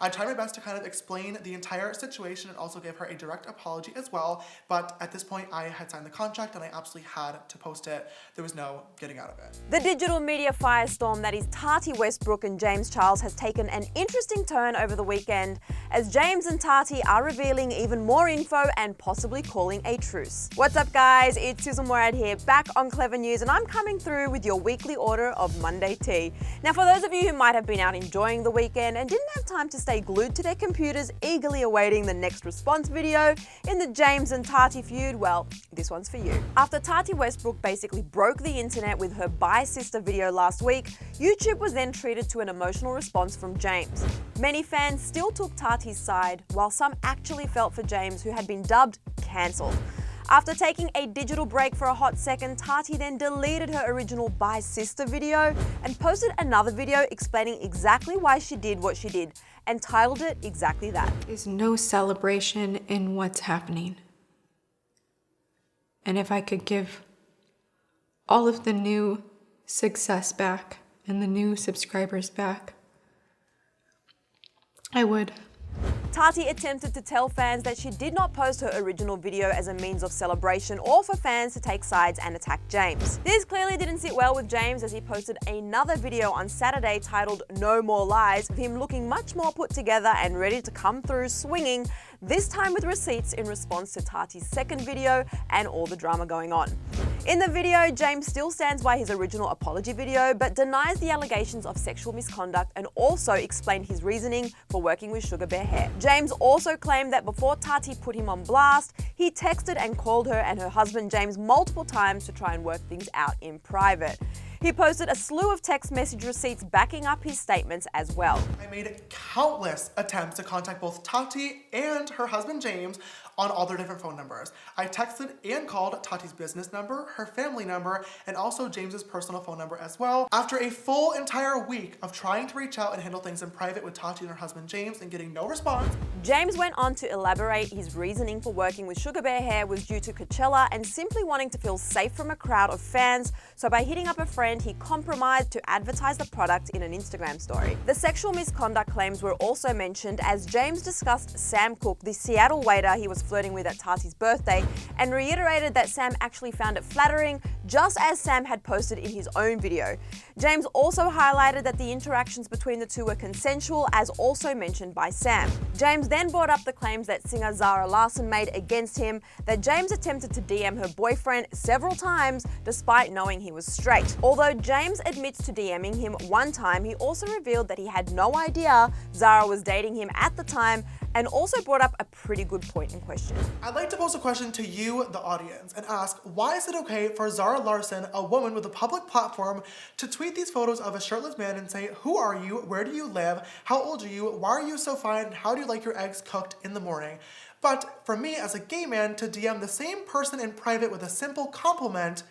I tried my best to kind of explain the entire situation and also give her a direct apology as well, but at this point I had signed the contract and I absolutely had to post it. There was no getting out of it. The digital media firestorm that is Tati Westbrook and James Charles has taken an interesting turn over the weekend as James and Tati are revealing even more info and possibly calling a truce. What's up guys, it's Sussan Mourad here, back on Clevver News, and I'm coming through with your weekly order of Monday tea. Now for those of you who might have been out enjoying the weekend and didn't have time to stay glued to their computers eagerly awaiting the next response video in the James and Tati feud, well, this one's for you. After Tati Westbrook basically broke the internet with her Bye Sister video last week, YouTube was then treated to an emotional response from James. Many fans still took Tati's side, while some actually felt for James, who had been dubbed cancelled. After taking a digital break for a hot second, Tati then deleted her original Bye Sister video and posted another video explaining exactly why she did what she did and titled it exactly that. There's no celebration in what's happening. And if I could give all of the new success back and the new subscribers back, I would. Tati attempted to tell fans that she did not post her original video as a means of celebration or for fans to take sides and attack James. This clearly didn't sit well with James, as he posted another video on Saturday titled No More Lies, of him looking much more put together and ready to come through swinging, this time with receipts in response to Tati's second video and all the drama going on. In the video, James still stands by his original apology video but denies the allegations of sexual misconduct and also explained his reasoning for working with Sugar Bear Hair. James also claimed that before Tati put him on blast, he texted and called her and her husband James multiple times to try and work things out in private. He posted a slew of text message receipts backing up his statements as well. I made countless attempts to contact both Tati and her husband James on all their different phone numbers. I texted and called Tati's business number, her family number, and also James's personal phone number as well. After a full entire week of trying to reach out and handle things in private with Tati and her husband James and getting no response, James went on to elaborate his reasoning for working with Sugar Bear Hair was due to Coachella and simply wanting to feel safe from a crowd of fans, so by hitting up a friend, he compromised to advertise the product in an Instagram story. The sexual misconduct claims were also mentioned as James discussed Sam Cooke, the Seattle waiter he was flirting with at Tati's birthday, and reiterated that Sam actually found it flattering, just as Sam had posted in his own video. James also highlighted that the interactions between the two were consensual, as also mentioned by Sam. James then brought up the claims that singer Zara Larsson made against him, that James attempted to DM her boyfriend several times despite knowing he was straight. Although James admits to DMing him one time, he also revealed that he had no idea Zara was dating him at the time, and also brought up a pretty good point in question. I'd like to pose a question to you, the audience, and ask, why is it okay for Zara Larsson, a woman with a public platform, to tweet these photos of a shirtless man and say, who are you, where do you live, how old are you, why are you so fine, and how do you like your eggs cooked in the morning? But for me, as a gay man, to DM the same person in private with a simple compliment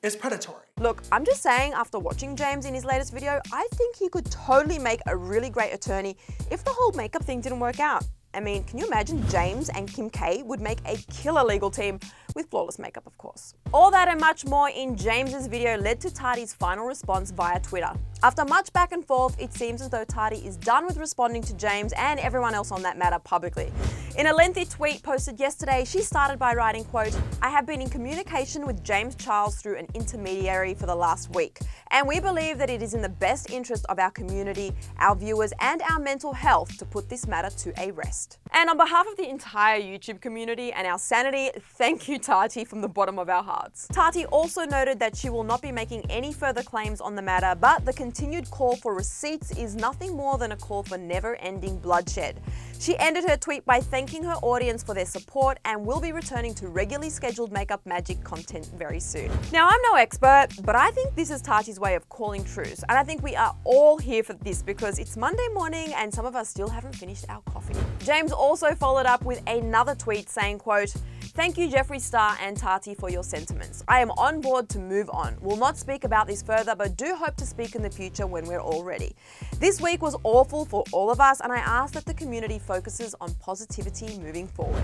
is predatory. Look, I'm just saying, after watching James in his latest video, I think he could totally make a really great attorney if the whole makeup thing didn't work out. I mean, can you imagine James and Kim K would make a killer legal team with flawless makeup, of course. All that and much more in James's video led to Tati's final response via Twitter. After much back and forth, it seems as though Tati is done with responding to James and everyone else on that matter publicly. In a lengthy tweet posted yesterday, she started by writing, quote, "I have been in communication with James Charles through an intermediary for the last week, and we believe that it is in the best interest of our community, our viewers, and our mental health to put this matter to a rest." And on behalf of the entire YouTube community and our sanity, thank you, Tati, from the bottom of our hearts. Tati also noted that she will not be making any further claims on the matter, but the continued call for receipts is nothing more than a call for never-ending bloodshed. She ended her tweet by thanking her audience for their support and will be returning to regularly scheduled Makeup Magic content very soon. Now, I'm no expert, but I think this is Tati's way of calling truce, and I think we are all here for this because it's Monday morning and some of us still haven't finished our coffee. James also followed up with another tweet saying, quote, "Thank you, Jeffree Star and Tati, for your sentiments. I am on board to move on. Will not speak about this further, but do hope to speak in the future when we're all ready. This week was awful for all of us, and I ask that the community focuses on positivity moving forward."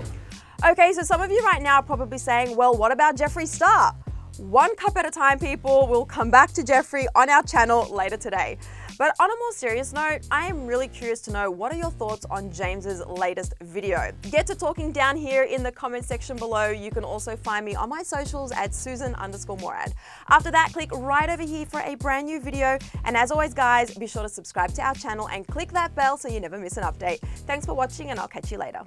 Okay, so some of you right now are probably saying, well, what about Jeffree Star? One cup at a time, people. We'll come back to Jeffree on our channel later today. But on a more serious note, I am really curious to know, what are your thoughts on James's latest video? Get to talking down here in the comment section below. You can also find me on my socials at Sussan_Mourad. After that, click right over here for a brand new video. And as always, guys, be sure to subscribe to our channel and click that bell so you never miss an update. Thanks for watching, and I'll catch you later.